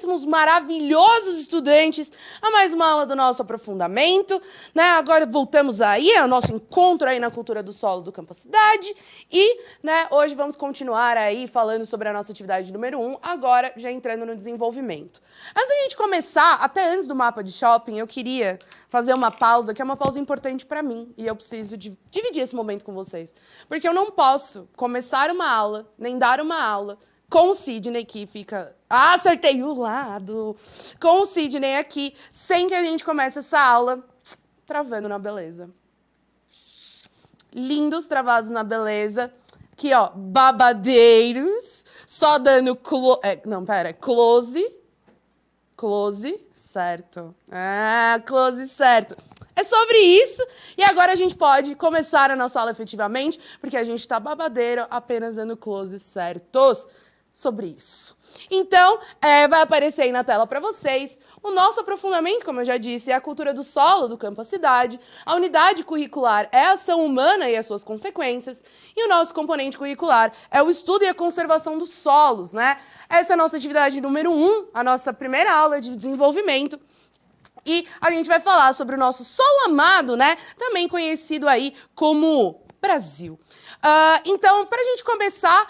queridíssimos, maravilhosos estudantes a mais uma aula do nosso aprofundamento, né? Agora voltamos aí ao nosso encontro aí na cultura do solo do Campus Cidade e, né, hoje vamos continuar aí falando sobre a nossa atividade número 1, agora já entrando no desenvolvimento. Antes da gente começar, até antes do mapa de shopping, eu queria fazer uma pausa, que é uma pausa importante para mim, e eu preciso dividir esse momento com vocês, porque eu não posso começar uma aula, nem dar uma aula com o Sidney, que fica... Ah, acertei o lado! Com o Sidney aqui, sem que a gente comece essa aula travando na beleza. Lindos travados na beleza. Aqui, ó, babadeiros. Só dando close. Close, certo. Ah, close, certo. É sobre isso. E agora a gente pode começar a nossa aula efetivamente, porque a gente está babadeiro apenas dando close certos sobre isso. Então, vai aparecer aí na tela para vocês o nosso aprofundamento, como eu já disse, é a cultura do solo do Campus Cidade, a unidade curricular é a ação humana e as suas consequências, e o nosso componente curricular é o estudo e a conservação dos solos, né? Essa é a nossa atividade número 1, a nossa primeira aula de desenvolvimento, e a gente vai falar sobre o nosso solo amado, né? Também conhecido aí como Brasil. Então, para a gente começar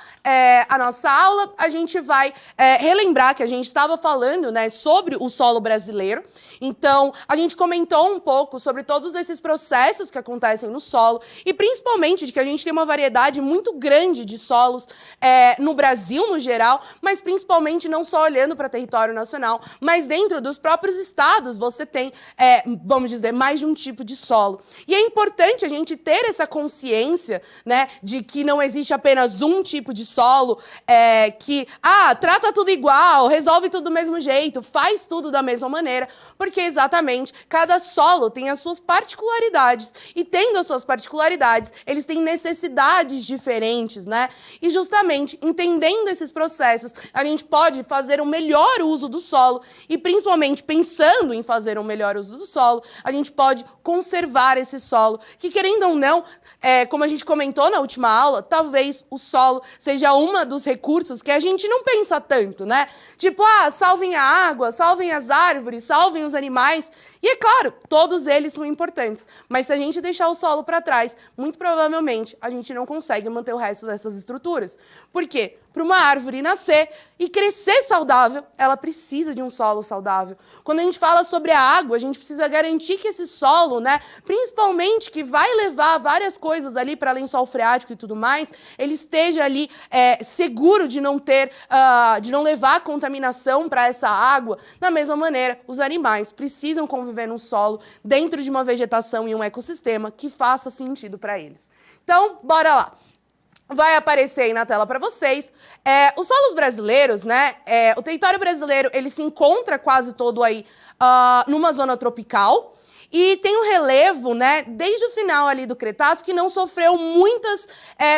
a nossa aula, a gente vai relembrar que a gente estava falando, né, sobre o solo brasileiro. Então, a gente comentou um pouco sobre todos esses processos que acontecem no solo e, principalmente, de que a gente tem uma variedade muito grande de solos no Brasil, no geral, mas principalmente não só olhando para território nacional, mas dentro dos próprios estados você tem, vamos dizer, mais de um tipo de solo. E é importante a gente ter essa consciência, né, de que não existe apenas um tipo de solo que trata tudo igual, resolve tudo do mesmo jeito, faz tudo da mesma maneira, porque exatamente cada solo tem as suas particularidades e tendo as suas particularidades, eles têm necessidades diferentes, né? E justamente entendendo esses processos, a gente pode fazer um melhor uso do solo e principalmente pensando em fazer um melhor uso do solo, a gente pode conservar esse solo, que querendo ou não, como a gente comentou na última aula, talvez o solo seja um dos recursos que a gente não pensa tanto, né? Tipo, salvem a água, salvem as árvores, salvem os animais. E é claro, todos eles são importantes. Mas se a gente deixar o solo para trás, muito provavelmente a gente não consegue manter o resto dessas estruturas. Por quê? Para uma árvore nascer e crescer saudável, ela precisa de um solo saudável. Quando a gente fala sobre a água, a gente precisa garantir que esse solo, né, principalmente que vai levar várias coisas ali para lençol freático e tudo mais, ele esteja ali seguro de não ter, de não levar contaminação para essa água. Da mesma maneira, os animais precisam conviver num solo dentro de uma vegetação e um ecossistema que faça sentido para eles. Então, bora lá. Vai aparecer aí na tela para vocês. Os solos brasileiros, né? O território brasileiro, ele se encontra quase todo aí numa zona tropical e tem um relevo, né, desde o final ali do Cretáceo, que não sofreu muitas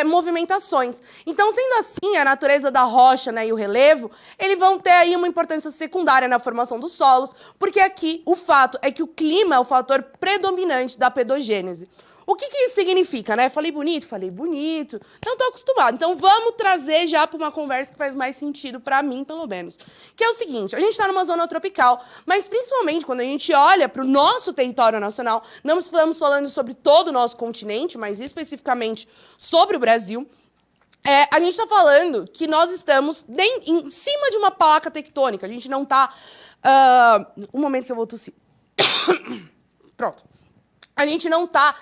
movimentações. Então, sendo assim, a natureza da rocha, né, e o relevo, eles vão ter aí uma importância secundária na formação dos solos, porque aqui o fato é que o clima é o fator predominante da pedogênese. O que isso significa, né? Falei bonito? Falei bonito. Não estou acostumado. Então, vamos trazer já para uma conversa que faz mais sentido para mim, pelo menos. Que é o seguinte, a gente está numa zona tropical, mas principalmente quando a gente olha para o nosso território nacional, não estamos falando sobre todo o nosso continente, mas especificamente sobre o Brasil, a gente está falando que nós estamos em cima de uma placa tectônica. A gente não está... um momento que eu vou tossir. Pronto. A gente não está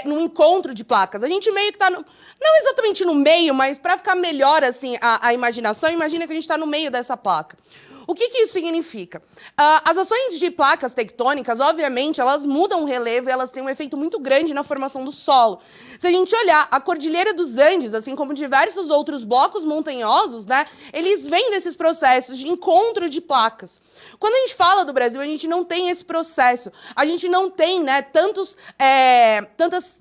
num encontro de placas. A gente meio que está... Não exatamente no meio, mas para ficar melhor assim, a imaginação, imagina que a gente está no meio dessa placa. O que isso significa? As ações de placas tectônicas, obviamente, elas mudam o relevo e elas têm um efeito muito grande na formação do solo. Se a gente olhar a Cordilheira dos Andes, assim como diversos outros blocos montanhosos, né, eles vêm desses processos de encontro de placas. Quando a gente fala do Brasil, a gente não tem esse processo. A gente não tem, né, tantas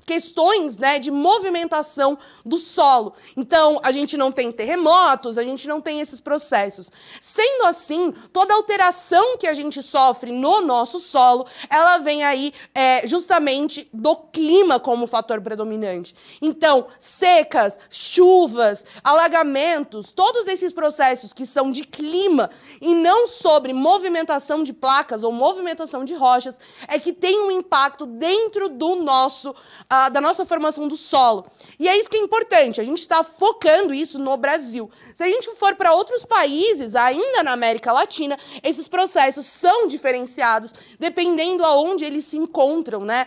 questões, né, de movimentação do solo. Então, a gente não tem terremotos, a gente não tem esses processos. Sendo assim, assim, toda alteração que a gente sofre no nosso solo, ela vem aí justamente do clima como fator predominante. Então, secas, chuvas, alagamentos, todos esses processos que são de clima e não sobre movimentação de placas ou movimentação de rochas, é que tem um impacto dentro do da nossa formação do solo. E é isso que é importante, a gente está focando isso no Brasil. Se a gente for para outros países, ainda na América Latina, esses processos são diferenciados dependendo aonde eles se encontram, né?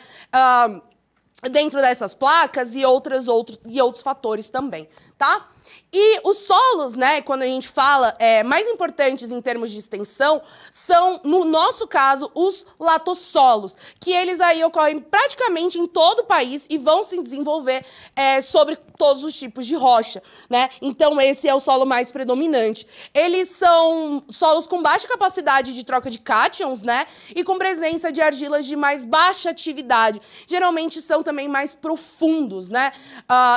Dentro dessas placas e outros fatores também, tá? E os solos, né, quando a gente fala mais importantes em termos de extensão, são, no nosso caso, os latossolos, que eles aí ocorrem praticamente em todo o país e vão se desenvolver sobre todos os tipos de rocha, né? Então, esse é o solo mais predominante. Eles são solos com baixa capacidade de troca de cátions, né? E com presença de argilas de mais baixa atividade. Geralmente são também mais profundos, né?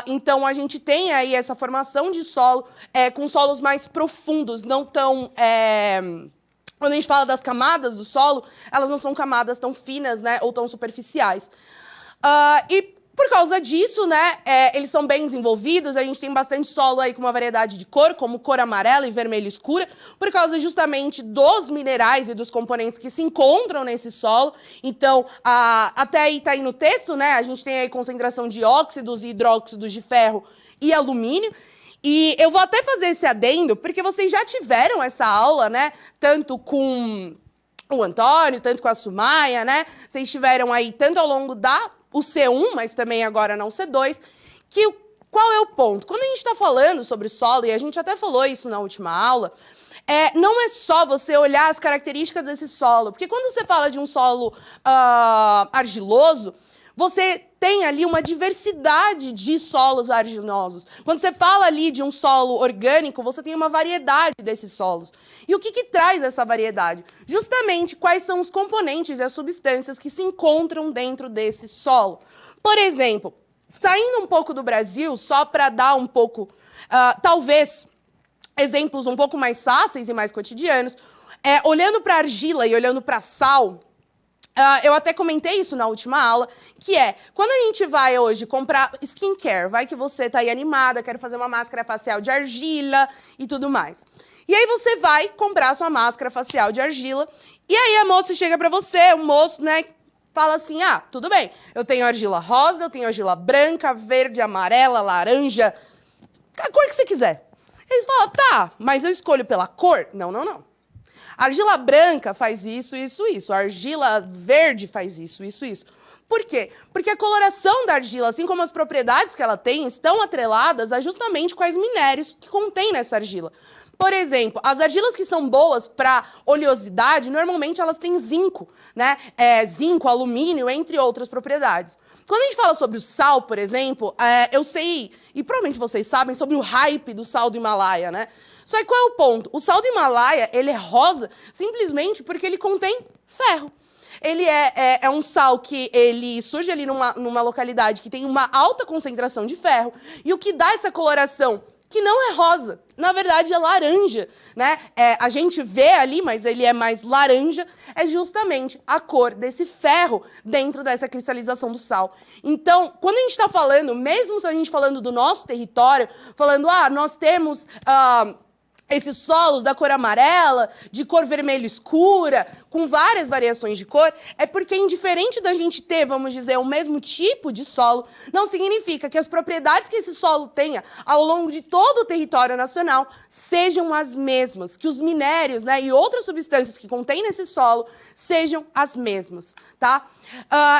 Então, a gente tem aí essa formação de solo com solos mais profundos, não tão... Quando a gente fala das camadas do solo, elas não são camadas tão finas, né, ou tão superficiais. E por causa disso, né, eles são bem desenvolvidos, a gente tem bastante solo aí com uma variedade de cor, como cor amarela e vermelho escura, por causa justamente dos minerais e dos componentes que se encontram nesse solo. Então, até aí está aí no texto, né, a gente tem aí concentração de óxidos e hidróxidos de ferro e alumínio. E eu vou até fazer esse adendo, porque vocês já tiveram essa aula, né, tanto com o Antônio, tanto com a Sumaia, né, vocês tiveram aí tanto ao longo o C1, mas também agora na C2, que qual é o ponto? Quando a gente está falando sobre solo, e a gente até falou isso na última aula, não é só você olhar as características desse solo, porque quando você fala de um solo argiloso, você tem ali uma diversidade de solos arginosos. Quando você fala ali de um solo orgânico, você tem uma variedade desses solos. E o que traz essa variedade? Justamente quais são os componentes e as substâncias que se encontram dentro desse solo. Por exemplo, saindo um pouco do Brasil, só para dar um pouco, talvez, exemplos um pouco mais fáceis e mais cotidianos, olhando para argila e olhando para sal, eu até comentei isso na última aula, que quando a gente vai hoje comprar skincare, vai que você tá aí animada, quer fazer uma máscara facial de argila e tudo mais. E aí você vai comprar sua máscara facial de argila, e aí a moça chega pra você, o moço, né, fala assim, tudo bem, eu tenho argila rosa, eu tenho argila branca, verde, amarela, laranja, a cor que você quiser. Eles falam, tá, mas eu escolho pela cor? Não, não, não. A argila branca faz isso, isso, isso. A argila verde faz isso, isso, isso. Por quê? Porque a coloração da argila, assim como as propriedades que ela tem, estão atreladas a justamente quais minérios que contém nessa argila. Por exemplo, as argilas que são boas para oleosidade, normalmente elas têm zinco, né? Zinco, alumínio, entre outras propriedades. Quando a gente fala sobre o sal, por exemplo, eu sei, e provavelmente vocês sabem, sobre o hype do sal do Himalaia, né? Só que qual é o ponto? O sal do Himalaia, ele é rosa simplesmente porque ele contém ferro. Ele é um sal que ele surge ali numa localidade que tem uma alta concentração de ferro. E o que dá essa coloração, que não é rosa, na verdade é laranja, né? A gente vê ali, mas ele é mais laranja, é justamente a cor desse ferro dentro dessa cristalização do sal. Então, quando a gente está falando, mesmo se a gente falando do nosso território, falando, nós temos... esses solos da cor amarela, de cor vermelho escura, com várias variações de cor, é porque, indiferente da gente ter, vamos dizer, o mesmo tipo de solo, não significa que as propriedades que esse solo tenha ao longo de todo o território nacional sejam as mesmas, que os minérios, né, e outras substâncias que contém nesse solo sejam as mesmas, tá?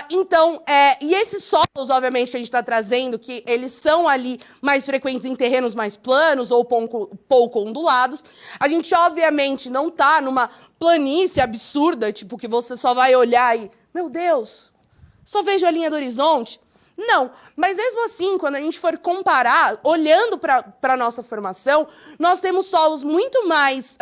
Então, e esses solos, obviamente, que a gente está trazendo, que eles são ali mais frequentes em terrenos mais planos ou pouco ondulados, a gente, obviamente, não está numa planície absurda, tipo, que você só vai olhar e, meu Deus, só vejo a linha do horizonte. Não, mas mesmo assim, quando a gente for comparar, olhando para a nossa formação, nós temos solos muito mais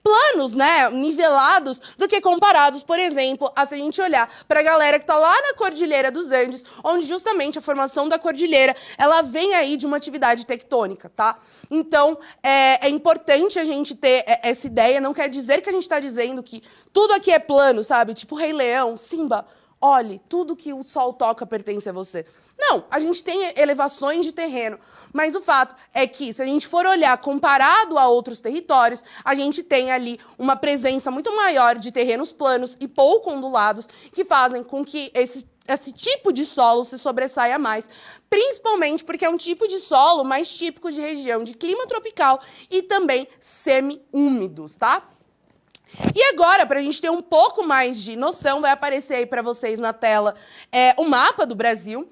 planos, né, nivelados, do que comparados, por exemplo, a se a gente olhar para a galera que está lá na Cordilheira dos Andes, onde justamente a formação da cordilheira, ela vem aí de uma atividade tectônica, tá? Então, é importante a gente ter essa ideia, não quer dizer que a gente está dizendo que tudo aqui é plano, sabe? Tipo Rei Leão, Simba, olhe, tudo que o sol toca pertence a você. Não, a gente tem elevações de terreno, mas o fato é que, se a gente for olhar comparado a outros territórios, a gente tem ali uma presença muito maior de terrenos planos e pouco ondulados, que fazem com que esse tipo de solo se sobressaia mais, principalmente porque é um tipo de solo mais típico de região de clima tropical e também semi-úmidos, tá? E agora, para a gente ter um pouco mais de noção, vai aparecer aí para vocês na tela o mapa do Brasil.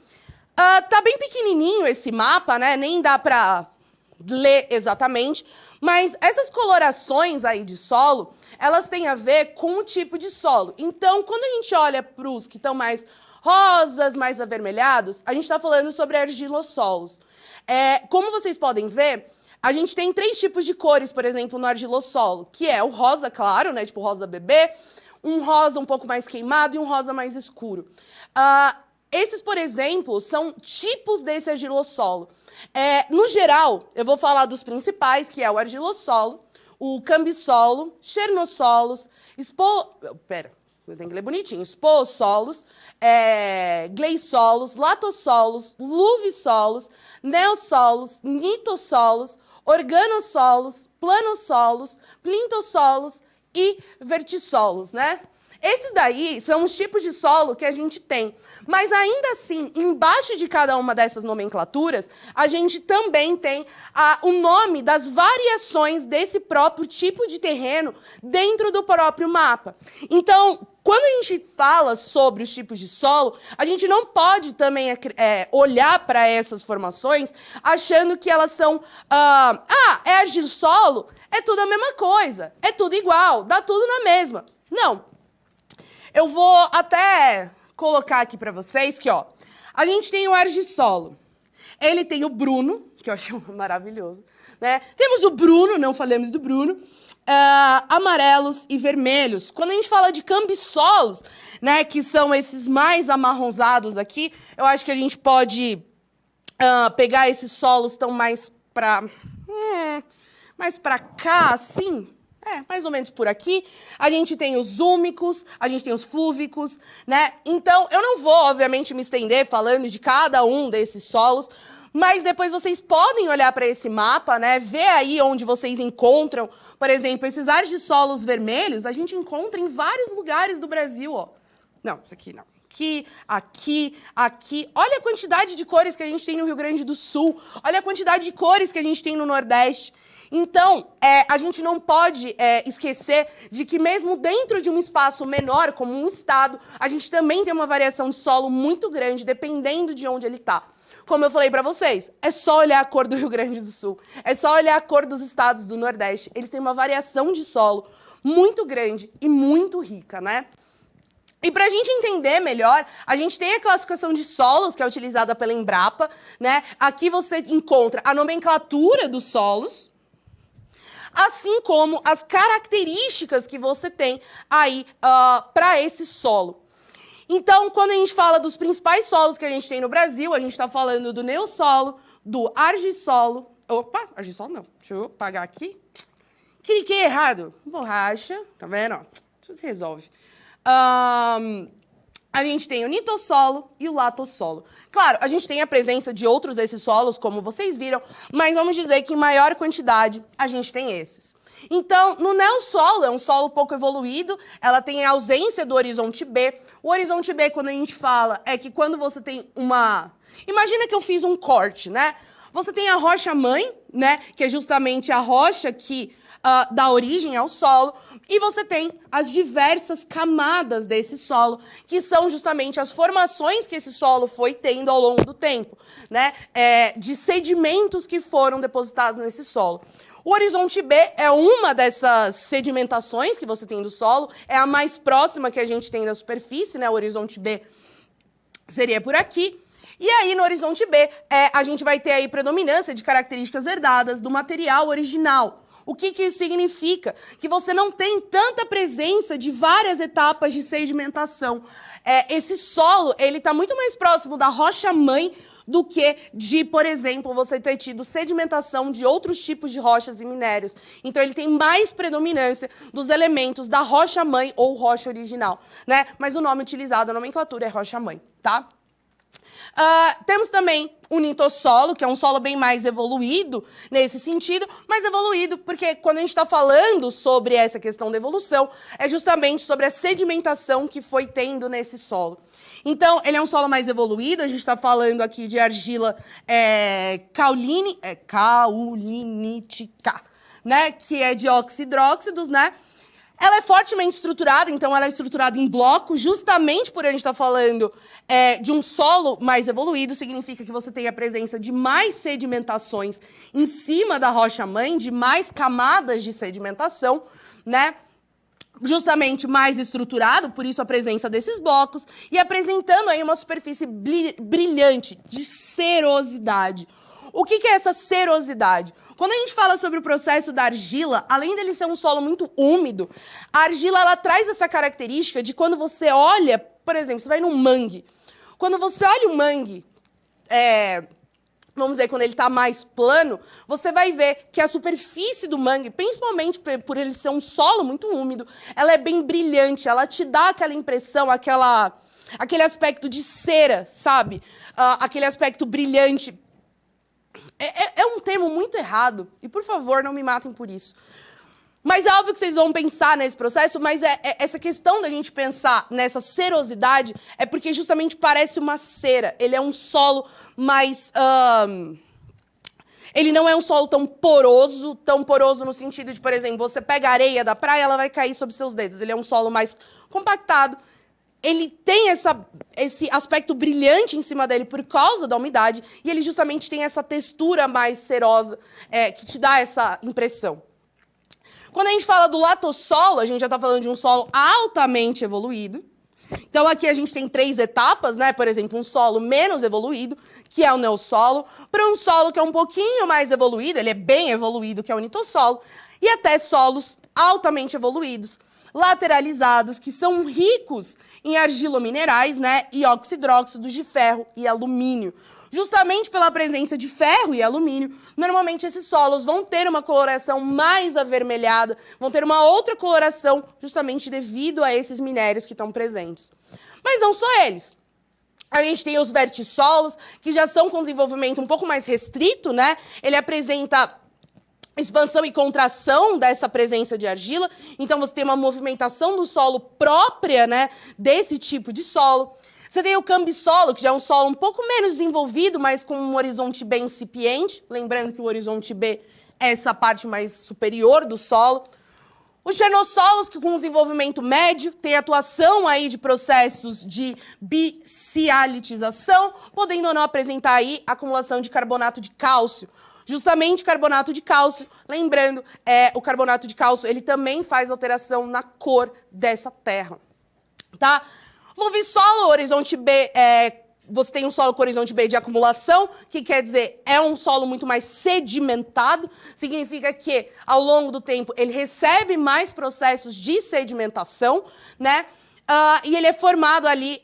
Tá bem pequenininho esse mapa, né? Nem dá para ler exatamente, mas essas colorações aí de solo, elas têm a ver com o tipo de solo. Então, quando a gente olha para os que estão mais rosas, mais avermelhados, a gente está falando sobre argilossolos. Como vocês podem ver, a gente tem 3 tipos de cores, por exemplo, no argilossolo, que é o rosa claro, né, tipo rosa bebê, um rosa um pouco mais queimado e um rosa mais escuro. Esses, por exemplo, são tipos desse argilossolo. No geral, eu vou falar dos principais, que é o argilossolo, o cambissolo, xernossolos, eu tenho que ler bonitinho. Spoossolos, gleissolos, latossolos, luvissolos, neossolos, nitossolos, organossolos, planossolos, plintossolos e vertissolos, né? Esses daí são os tipos de solo que a gente tem. Mas ainda assim, embaixo de cada uma dessas nomenclaturas, a gente também tem o nome das variações desse próprio tipo de terreno dentro do próprio mapa. Então, quando a gente fala sobre os tipos de solo, a gente não pode também olhar para essas formações achando que elas são... é argilo-solo? É tudo a mesma coisa. É tudo igual. Dá tudo na mesma. Não. Eu vou até colocar aqui para vocês que, ó, a gente tem o argissolo. Ele tem o Bruno, que eu acho maravilhoso, né? Temos o Bruno, não falamos do Bruno, amarelos e vermelhos. Quando a gente fala de cambissolos, né, que são esses mais amarronzados aqui, eu acho que a gente pode pegar esses solos tão mais para cá, assim. Mais ou menos por aqui. A gente tem os úmicos, a gente tem os flúvicos, né? Então, eu não vou, obviamente, me estender falando de cada um desses solos, mas depois vocês podem olhar para esse mapa, né? Ver aí onde vocês encontram, por exemplo, esses argissolos vermelhos, a gente encontra em vários lugares do Brasil, ó. Não, isso aqui não. Aqui. Olha a quantidade de cores que a gente tem no Rio Grande do Sul. Olha a quantidade de cores que a gente tem no Nordeste. Então, a gente não pode esquecer de que mesmo dentro de um espaço menor, como um estado, a gente também tem uma variação de solo muito grande, dependendo de onde ele está. Como eu falei para vocês, é só olhar a cor do Rio Grande do Sul, é só olhar a cor dos estados do Nordeste. Eles têm uma variação de solo muito grande e muito rica, né? E para a gente entender melhor, a gente tem a classificação de solos, que é utilizada pela Embrapa, né? Aqui você encontra a nomenclatura dos solos, assim como as características que você tem aí para esse solo. Então, quando a gente fala dos principais solos que a gente tem no Brasil, a gente está falando do neossolo, do argissolo. Opa, argissolo não. Deixa eu apagar aqui. Cliquei errado. Borracha, tá vendo? Ó, isso se resolve. A gente tem o nitossolo e o latossolo. Claro, a gente tem a presença de outros desses solos, como vocês viram, mas vamos dizer que em maior quantidade a gente tem esses. Então, no neossolo, é um solo pouco evoluído, ela tem a ausência do horizonte B. O horizonte B, quando a gente fala, é que quando você tem uma... Imagina que eu fiz um corte, né? Você tem a rocha-mãe, né? Que é justamente a rocha que dá origem ao solo. E você tem as diversas camadas desse solo, que são justamente as formações que esse solo foi tendo ao longo do tempo, né? De sedimentos que foram depositados nesse solo. O horizonte B é uma dessas sedimentações que você tem do solo, é a mais próxima que a gente tem da superfície, né? O horizonte B seria por aqui. E aí, no horizonte B, a gente vai ter aí predominância de características herdadas do material original. O que isso significa? Que você não tem tanta presença de várias etapas de sedimentação. Esse solo, ele está muito mais próximo da rocha-mãe do que de, por exemplo, você ter tido sedimentação de outros tipos de rochas e minérios. Então, ele tem mais predominância dos elementos da rocha-mãe ou rocha original, né? Mas o nome utilizado, a nomenclatura é rocha-mãe, tá? Temos também o nitossolo, que é um solo bem mais evoluído nesse sentido, mas evoluído porque quando a gente está falando sobre essa questão da evolução, é justamente sobre a sedimentação que foi tendo nesse solo. Então, ele é um solo mais evoluído, a gente está falando aqui de argila caulinítica, né, que é de oxidróxidos, né? Ela é fortemente estruturada, então ela é estruturada em bloco, justamente por a gente estar falando de um solo mais evoluído, significa que você tem a presença de mais sedimentações em cima da rocha-mãe, de mais camadas de sedimentação, né? Justamente mais estruturado, por isso a presença desses blocos, e apresentando aí uma superfície brilhante, de serosidade. O que é essa serosidade? Quando a gente fala sobre o processo da argila, além dele ser um solo muito úmido, a argila ela traz essa característica de quando você olha, por exemplo, você vai num mangue. Quando você olha o mangue, vamos dizer, quando ele está mais plano, você vai ver que a superfície do mangue, principalmente por ele ser um solo muito úmido, ela é bem brilhante, ela te dá aquela impressão, aquele aspecto de cera, sabe? Aquele aspecto brilhante. É um termo muito errado, e por favor, não me matem por isso. Mas é óbvio que vocês vão pensar nesse processo, mas essa questão da gente pensar nessa serosidade é porque justamente parece uma cera. Ele é um solo mais... Ele não é um solo tão poroso no sentido de, por exemplo, você pega a areia da praia, ela vai cair sobre seus dedos. Ele é um solo mais compactado. Ele tem esse aspecto brilhante em cima dele por causa da umidade, e ele justamente tem essa textura mais cerosa, que te dá essa impressão. Quando a gente fala do latossolo, a gente já está falando de um solo altamente evoluído. Então, aqui a gente tem 3 etapas, né? Por exemplo, um solo menos evoluído, que é o neossolo, para um solo que é um pouquinho mais evoluído, ele é bem evoluído, que é o nitossolo, e até solos altamente evoluídos, lateralizados, que são ricos em argilominerais, né, e oxidróxidos de ferro e alumínio. Justamente pela presença de ferro e alumínio, normalmente esses solos vão ter uma coloração mais avermelhada, vão ter uma outra coloração justamente devido a esses minérios que estão presentes. Mas não só eles. A gente tem os vertissolos, que já são com desenvolvimento um pouco mais restrito, né? Ele apresenta expansão e contração dessa presença de argila, então você tem uma movimentação do solo própria, né, desse tipo de solo. Você tem o cambissolo, que já é um solo um pouco menos desenvolvido, mas com um horizonte B incipiente, lembrando que o horizonte B é essa parte mais superior do solo. Os xenossolos, que com desenvolvimento médio, tem atuação aí de processos de bicialitização, podendo ou não apresentar aí acumulação de carbonato de cálcio. Justamente carbonato de cálcio, lembrando, o carbonato de cálcio ele também faz alteração na cor dessa terra, tá? Luvissolo, horizonte B, você tem um solo com horizonte B de acumulação, que quer dizer, é um solo muito mais sedimentado, significa que, ao longo do tempo, ele recebe mais processos de sedimentação, né? E ele é formado ali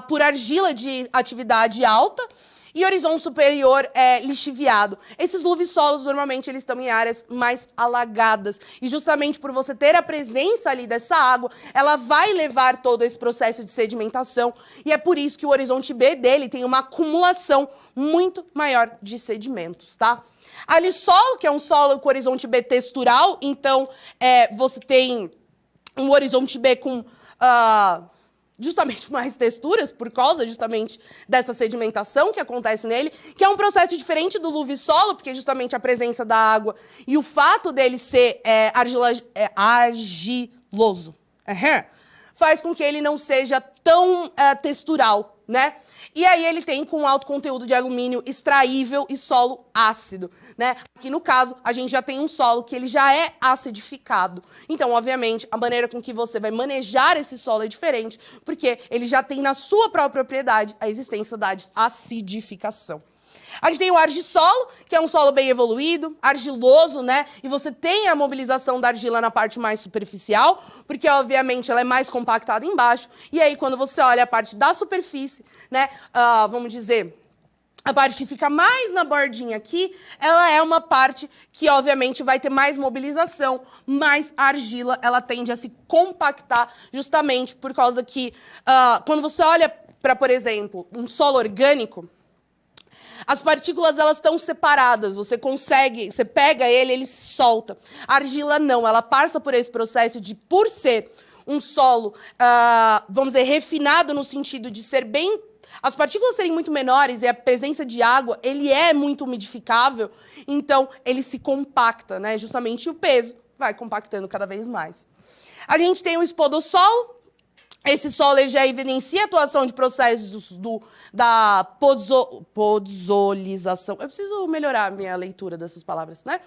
por argila de atividade alta, e horizonte superior é lixiviado. Esses luvissolos, normalmente, eles estão em áreas mais alagadas. E justamente por você ter a presença ali dessa água, ela vai levar todo esse processo de sedimentação. E é por isso que o horizonte B dele tem uma acumulação muito maior de sedimentos, tá? Alissolo, que é um solo com horizonte B textural. Então, você tem um horizonte B com... justamente mais texturas, por causa justamente dessa sedimentação que acontece nele, que é um processo diferente do luvissolo, porque justamente a presença da água e o fato dele ser argiloso faz com que ele não seja tão textural, né? E aí ele tem com alto conteúdo de alumínio extraível e solo ácido, né? Aqui no caso, a gente já tem um solo que ele já é acidificado. Então, obviamente, a maneira com que você vai manejar esse solo é diferente, porque ele já tem na sua própria propriedade a existência da acidificação. A gente tem o argissolo, que é um solo bem evoluído, argiloso, né? E você tem a mobilização da argila na parte mais superficial, porque, obviamente, ela é mais compactada embaixo. E aí, quando você olha a parte da superfície, né? Vamos dizer, a parte que fica mais na bordinha aqui, ela é uma parte que, obviamente, vai ter mais mobilização, mas a argila, ela tende a se compactar justamente por causa que, quando você olha para, por exemplo, um solo orgânico, as partículas, elas estão separadas, você pega ele se solta. A argila não, ela passa por esse processo de, por ser um solo, vamos dizer, refinado no sentido de ser bem... As partículas serem muito menores e a presença de água, ele é muito umidificável, então ele se compacta, né? Justamente o peso vai compactando cada vez mais. A gente tem o espodossolo. Esse solo ele já evidencia a atuação de processos da podzolização. Eu preciso melhorar a minha leitura dessas palavras, né?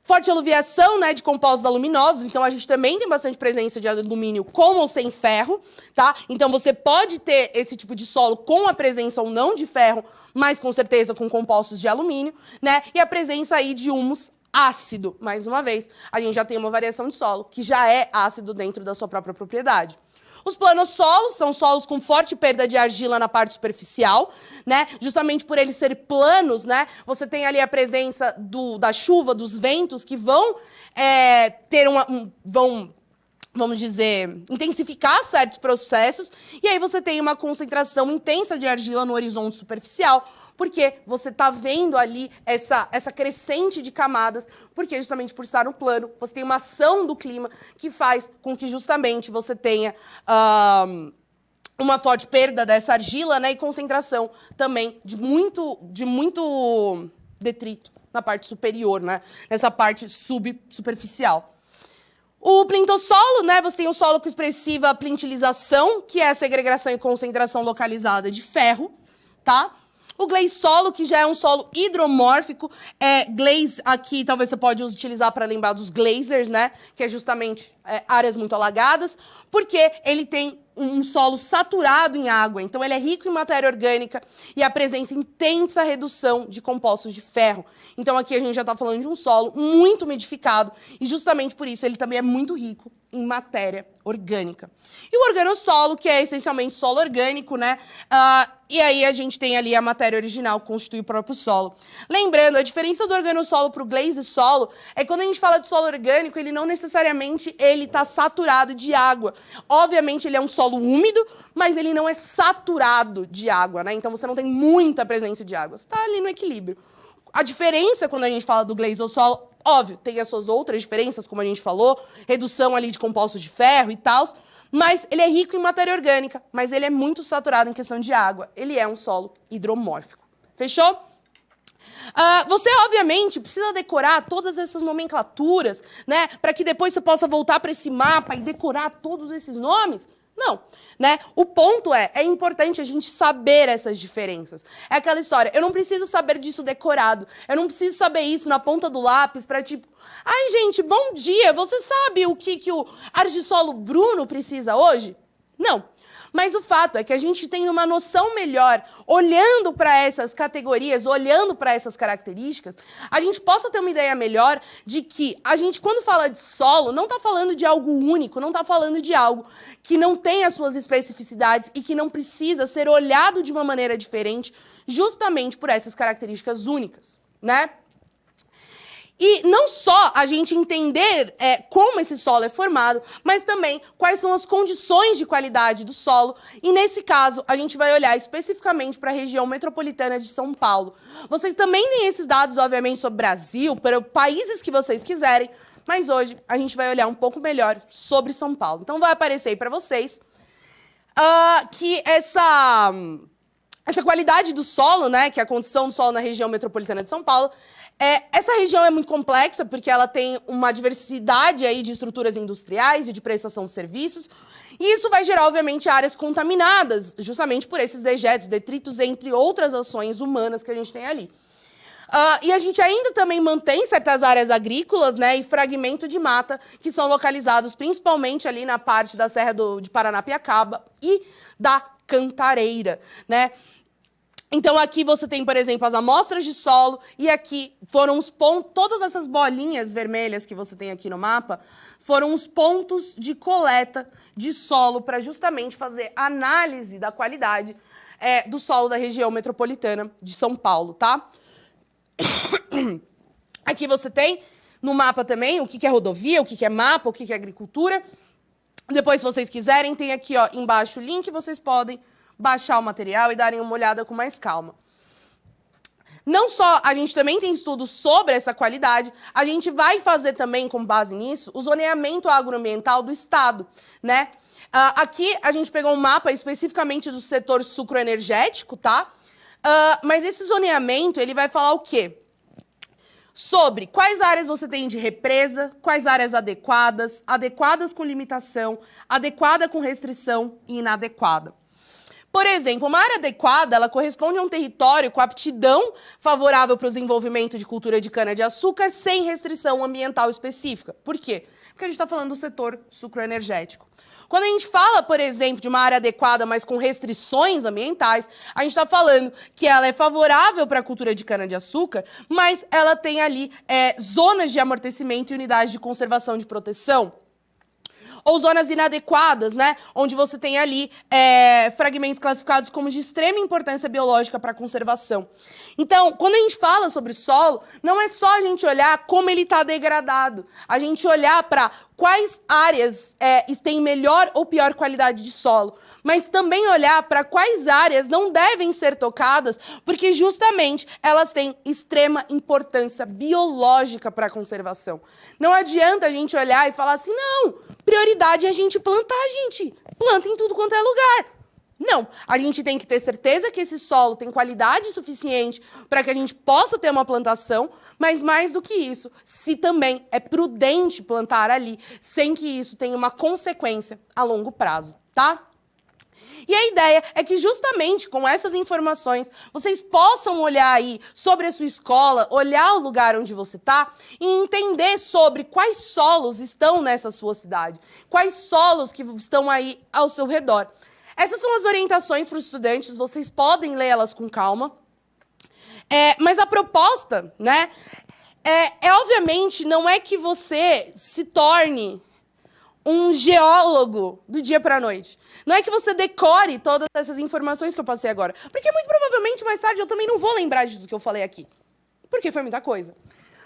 Forte aluviação, né, de compostos aluminosos. Então, a gente também tem bastante presença de alumínio com ou sem ferro, tá? Então, você pode ter esse tipo de solo com a presença ou não de ferro, mas com certeza com compostos de alumínio, né? E a presença aí de humus ácido. Mais uma vez, a gente já tem uma variação de solo que já é ácido dentro da sua própria propriedade. Os planossolos são solos com forte perda de argila na parte superficial, né? Justamente por eles serem planos, né? Você tem ali a presença da chuva, dos ventos, que vão vamos dizer, intensificar certos processos, e aí você tem uma concentração intensa de argila no horizonte superficial, porque você está vendo ali essa crescente de camadas, porque justamente por estar no plano, você tem uma ação do clima que faz com que justamente você tenha uma forte perda dessa argila, né, e concentração também de muito detrito na parte superior, né, nessa parte subsuperficial. O plintossolo, né, você tem um solo com expressiva plintilização, que é a segregação e concentração localizada de ferro, tá? O gleissolo, que já é um solo hidromórfico, glaze aqui talvez você pode utilizar para lembrar dos geysers, né, que é justamente áreas muito alagadas, porque ele tem um solo saturado em água, então ele é rico em matéria orgânica e a presença intensa redução de compostos de ferro. Então aqui a gente já está falando de um solo muito umidificado e justamente por isso ele também é muito rico em matéria orgânica. E o organossolo, que é essencialmente solo orgânico, né? E aí a gente tem ali a matéria original que constitui o próprio solo. Lembrando, a diferença do organossolo para o glaze solo é que quando a gente fala de solo orgânico, ele não necessariamente ele está saturado de água. Obviamente ele é um solo úmido, mas ele não é saturado de água, né? Então você não tem muita presença de água. Você está ali no equilíbrio. A diferença quando a gente fala do glaze ou solo, óbvio, tem as suas outras diferenças, como a gente falou, redução ali de compostos de ferro e tal, mas ele é rico em matéria orgânica, mas ele é muito saturado em questão de água. Ele é um solo hidromórfico. Fechou? Você, obviamente, precisa decorar todas essas nomenclaturas, né, para que depois você possa voltar para esse mapa e decorar todos esses nomes. Não, né? O ponto é importante a gente saber essas diferenças. É aquela história, eu não preciso saber disso decorado, eu não preciso saber isso na ponta do lápis para tipo, ai gente, bom dia, você sabe o que o argissolo Bruno precisa hoje? Não. Mas o fato é que a gente tem uma noção melhor, olhando para essas categorias, olhando para essas características, a gente possa ter uma ideia melhor de que a gente, quando fala de solo, não está falando de algo único, não está falando de algo que não tem as suas especificidades e que não precisa ser olhado de uma maneira diferente, justamente por essas características únicas, né? E não só a gente entender como esse solo é formado, mas também quais são as condições de qualidade do solo. E, nesse caso, a gente vai olhar especificamente para a região metropolitana de São Paulo. Vocês também têm esses dados, obviamente, sobre o Brasil, para países que vocês quiserem, mas hoje a gente vai olhar um pouco melhor sobre São Paulo. Então, vai aparecer aí para vocês que essa qualidade do solo, né, que é a condição do solo na região metropolitana de São Paulo, essa região é muito complexa porque ela tem uma diversidade aí de estruturas industriais e de prestação de serviços, e isso vai gerar, obviamente, áreas contaminadas, justamente por esses dejetos, detritos, entre outras ações humanas que a gente tem ali. E a gente ainda também mantém certas áreas agrícolas, né, e fragmento de mata, que são localizados principalmente ali na parte da Serra de Paranapiacaba e da Cantareira, né? Então, aqui você tem, por exemplo, as amostras de solo, e aqui foram os pontos, todas essas bolinhas vermelhas que você tem aqui no mapa, foram os pontos de coleta de solo para justamente fazer análise da qualidade do solo da região metropolitana de São Paulo, tá? Aqui você tem no mapa também o que é rodovia, o que é mapa, o que é agricultura. Depois, se vocês quiserem, tem aqui ó, embaixo o link, vocês podem baixar o material e darem uma olhada com mais calma. Não só a gente também tem estudos sobre essa qualidade, a gente vai fazer também, com base nisso, o zoneamento agroambiental do Estado, né? Aqui a gente pegou um mapa especificamente do setor sucroenergético, tá? Mas esse zoneamento, ele vai falar o quê? Sobre quais áreas você tem de represa, quais áreas adequadas, adequadas com limitação, adequada com restrição e inadequada. Por exemplo, uma área adequada, ela corresponde a um território com aptidão favorável para o desenvolvimento de cultura de cana-de-açúcar sem restrição ambiental específica. Por quê? Porque a gente está falando do setor sucroenergético. Quando a gente fala, por exemplo, de uma área adequada, mas com restrições ambientais, a gente está falando que ela é favorável para a cultura de cana-de-açúcar, mas ela tem ali zonas de amortecimento e unidades de conservação de proteção. Ou zonas inadequadas, né? Onde você tem ali fragmentos classificados como de extrema importância biológica para a conservação. Então, quando a gente fala sobre solo, não é só a gente olhar como ele está degradado. A gente olhar para quais áreas têm melhor ou pior qualidade de solo. Mas também olhar para quais áreas não devem ser tocadas, porque justamente elas têm extrema importância biológica para a conservação. Não adianta a gente olhar e falar assim, não, prioridade é a gente plantar, gente. Planta em tudo quanto é lugar. Não, a gente tem que ter certeza que esse solo tem qualidade suficiente para que a gente possa ter uma plantação, mas mais do que isso, se também é prudente plantar ali, sem que isso tenha uma consequência a longo prazo, tá? E a ideia é que justamente com essas informações, vocês possam olhar aí sobre a sua escola, olhar o lugar onde você está e entender sobre quais solos estão nessa sua cidade, quais solos que estão aí ao seu redor. Essas são as orientações para os estudantes, vocês podem lê-las com calma. Mas a proposta, né, obviamente, não é que você se torne um geólogo do dia para a noite. Não é que você decore todas essas informações que eu passei agora. Porque muito provavelmente mais tarde eu também não vou lembrar de tudo que eu falei aqui. Porque foi muita coisa.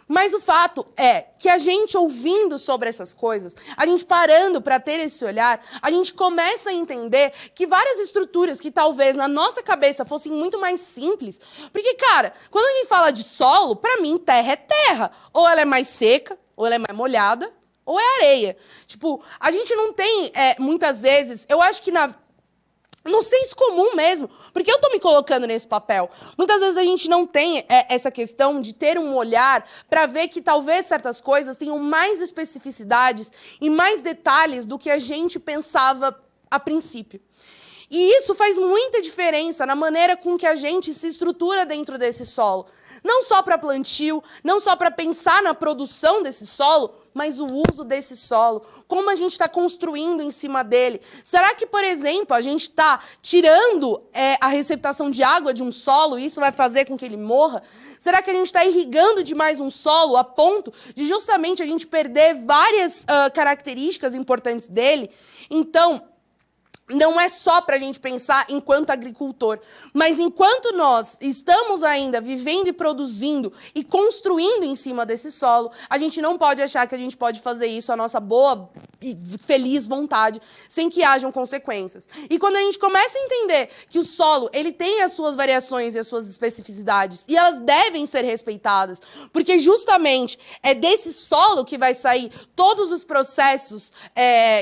Mas o fato é que a gente ouvindo sobre essas coisas, a gente parando para ter esse olhar, a gente começa a entender que várias estruturas que talvez na nossa cabeça fossem muito mais simples. Porque, cara, quando a gente fala de solo, para mim terra é terra. Ou ela é mais seca, ou ela é mais molhada, ou é areia. Tipo, a gente não tem, muitas vezes, eu acho que no senso comum mesmo, porque eu tô me colocando nesse papel. Muitas vezes a gente não tem essa questão de ter um olhar para ver que talvez certas coisas tenham mais especificidades e mais detalhes do que a gente pensava a princípio. E isso faz muita diferença na maneira com que a gente se estrutura dentro desse solo. Não só para plantio, não só para pensar na produção desse solo, mas o uso desse solo, como a gente está construindo em cima dele. Será que, por exemplo, a gente está tirando a receptação de água de um solo e isso vai fazer com que ele morra? Será que a gente está irrigando demais um solo a ponto de justamente a gente perder várias características importantes dele? Então, não é só para a gente pensar enquanto agricultor, mas enquanto nós estamos ainda vivendo e produzindo e construindo em cima desse solo, a gente não pode achar que a gente pode fazer isso à nossa boa e feliz vontade, sem que hajam consequências. E quando a gente começa a entender que o solo ele tem as suas variações e as suas especificidades, e elas devem ser respeitadas, porque justamente é desse solo que vai sair todos os processos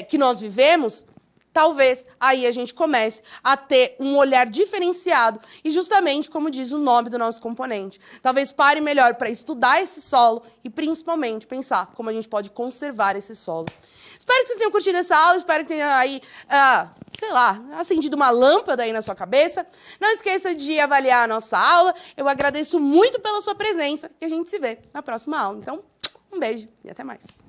que nós vivemos, talvez aí a gente comece a ter um olhar diferenciado e justamente, como diz o nome do nosso componente, talvez pare melhor para estudar esse solo e principalmente pensar como a gente pode conservar esse solo. Espero que vocês tenham curtido essa aula, espero que tenha aí, sei lá, acendido uma lâmpada aí na sua cabeça. Não esqueça de avaliar a nossa aula, eu agradeço muito pela sua presença e a gente se vê na próxima aula. Então, um beijo e até mais.